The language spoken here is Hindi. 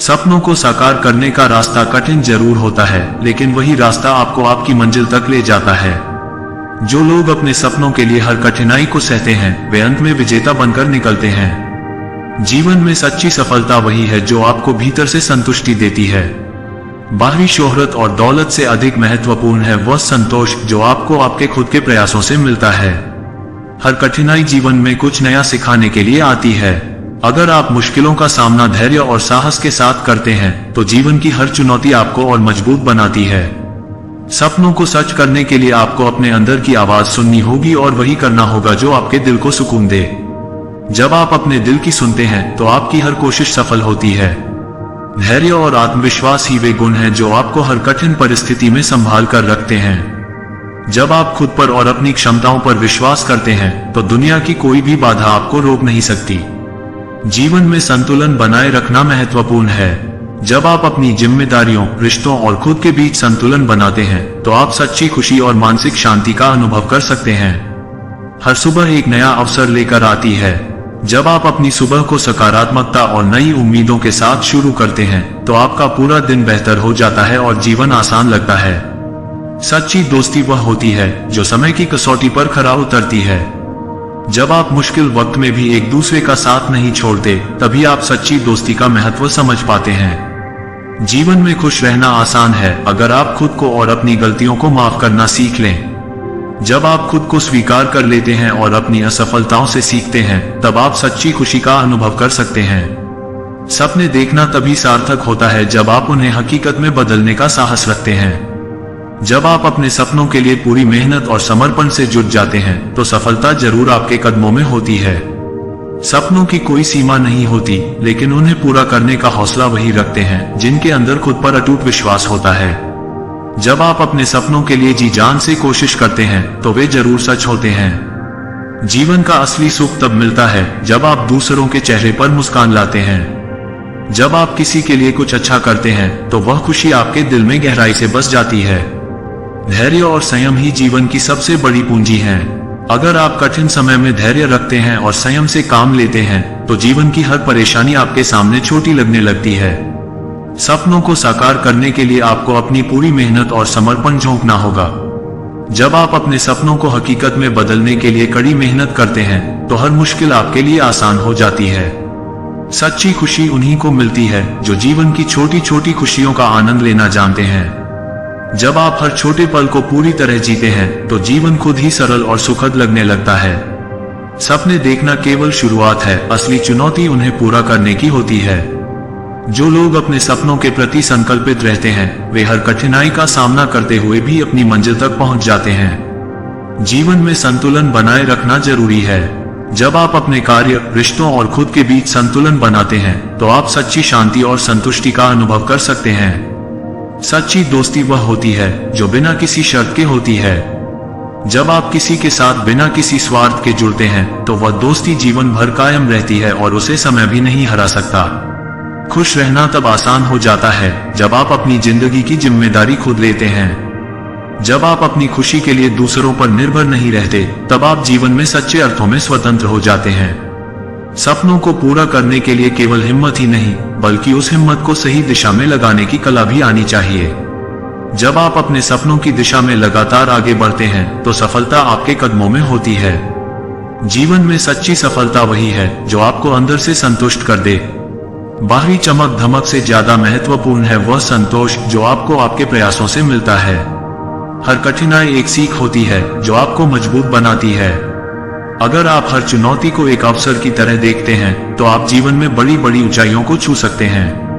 सपनों को साकार करने का रास्ता कठिन जरूर होता है, लेकिन वही रास्ता आपको आपकी मंजिल तक ले जाता है। जो लोग अपने सपनों के लिए हर कठिनाई को सहते हैं, वे अंत में विजेता बनकर निकलते हैं। जीवन में सच्ची सफलता वही है जो आपको भीतर से संतुष्टि देती है। बाहरी शोहरत और दौलत से अधिक महत्वपूर्ण है वह संतोष जो आपको आपके खुद के प्रयासों से मिलता है। हर कठिनाई जीवन में कुछ नया सिखाने के लिए आती है। अगर आप मुश्किलों का सामना धैर्य और साहस के साथ करते हैं, तो जीवन की हर चुनौती आपको और मजबूत बनाती है। सपनों को सच करने के लिए आपको अपने अंदर की आवाज सुननी होगी और वही करना होगा जो आपके दिल को सुकून दे। जब आप अपने दिल की सुनते हैं, तो आपकी हर कोशिश सफल होती है। धैर्य और आत्मविश्वास ही वे गुण हैं जो आपको हर कठिन परिस्थिति में संभाल कर रखते हैं। जब आप खुद पर और अपनी क्षमताओं पर विश्वास करते हैं, तो दुनिया की कोई भी बाधा आपको रोक नहीं सकती। जीवन में संतुलन बनाए रखना महत्वपूर्ण है। जब आप अपनी जिम्मेदारियों, रिश्तों और खुद के बीच संतुलन बनाते हैं, तो आप सच्ची खुशी और मानसिक शांति का अनुभव कर सकते हैं। हर सुबह एक नया अवसर लेकर आती है। जब आप अपनी सुबह को सकारात्मकता और नई उम्मीदों के साथ शुरू करते हैं, तो आपका पूरा दिन बेहतर हो जाता है और जीवन आसान लगता है। सच्ची दोस्ती वह होती है जो समय की कसौटी पर खरा उतरती है। जब आप मुश्किल वक्त में भी एक दूसरे का साथ नहीं छोड़ते, तभी आप सच्ची दोस्ती का महत्व समझ पाते हैं। जीवन में खुश रहना आसान है अगर आप खुद को और अपनी गलतियों को माफ करना सीख लें। जब आप खुद को स्वीकार कर लेते हैं और अपनी असफलताओं से सीखते हैं, तब आप सच्ची खुशी का अनुभव कर सकते हैं। सपने देखना तभी सार्थक होता है जब आप उन्हें हकीकत में बदलने का साहस रखते हैं। जब आप अपने सपनों के लिए पूरी मेहनत और समर्पण से जुट जाते हैं, तो सफलता जरूर आपके कदमों में होती है। सपनों की कोई सीमा नहीं होती, लेकिन उन्हें पूरा करने का हौसला वही रखते हैं जिनके अंदर खुद पर अटूट विश्वास होता है। जब आप अपने सपनों के लिए जी जान से कोशिश करते हैं, तो वे जरूर सच होते हैं। जीवन का असली सुख तब मिलता है जब आप दूसरों के चेहरे पर मुस्कान लाते हैं। जब आप किसी के लिए कुछ अच्छा करते हैं, तो वह खुशी आपके दिल में गहराई से बस जाती है। धैर्य और संयम ही जीवन की सबसे बड़ी पूंजी है। अगर आप कठिन समय में धैर्य रखते हैं और संयम से काम लेते हैं, तो जीवन की हर परेशानी आपके सामने छोटी लगने लगती है। सपनों को साकार करने के लिए आपको अपनी पूरी मेहनत और समर्पण झोंकना होगा। जब आप अपने सपनों को हकीकत में बदलने के लिए कड़ी मेहनत करते हैं, तो हर मुश्किल आपके लिए आसान हो जाती है। सच्ची खुशी उन्हीं को मिलती है जो जीवन की छोटी छोटी खुशियों का आनंद लेना जानते हैं। जब आप हर छोटे पल को पूरी तरह जीते हैं, तो जीवन खुद ही सरल और सुखद लगने लगता है। सपने देखना केवल शुरुआत है, असली चुनौती उन्हें पूरा करने की होती है। जो लोग अपने सपनों के प्रति संकल्पित रहते हैं, वे हर कठिनाई का सामना करते हुए भी अपनी मंजिल तक पहुंच जाते हैं। जीवन में संतुलन बनाए रखना जरूरी है। जब आप अपने कार्य, रिश्तों और खुद के बीच संतुलन बनाते हैं, तो आप सच्ची शांति और संतुष्टि का अनुभव कर सकते हैं। सच्ची दोस्ती वह होती है जो बिना किसी शर्त के होती है। जब आप किसी के साथ बिना किसी स्वार्थ के जुड़ते हैं, तो वह दोस्ती जीवन भर कायम रहती है और उसे समय भी नहीं हरा सकता। खुश रहना तब आसान हो जाता है जब आप अपनी जिंदगी की जिम्मेदारी खुद लेते हैं। जब आप अपनी खुशी के लिए दूसरों पर निर्भर नहीं रहते, तब आप जीवन में सच्चे अर्थों में स्वतंत्र हो जाते हैं। सपनों को पूरा करने के लिए केवल हिम्मत ही नहीं, बल्कि उस हिम्मत को सही दिशा में लगाने की कला भी आनी चाहिए। जब आप अपने सपनों की दिशा में लगातार आगे बढ़ते हैं, तो सफलता आपके कदमों में होती है। जीवन में सच्ची सफलता वही है जो आपको अंदर से संतुष्ट कर दे। बाहरी चमक धमक से ज्यादा महत्वपूर्ण है वह संतोष जो आपको आपके प्रयासों से मिलता है। हर कठिनाई एक सीख होती है जो आपको मजबूत बनाती है। अगर आप हर चुनौती को एक अवसर की तरह देखते हैं, तो आप जीवन में बड़ी बड़ी ऊंचाइयों को छू सकते हैं।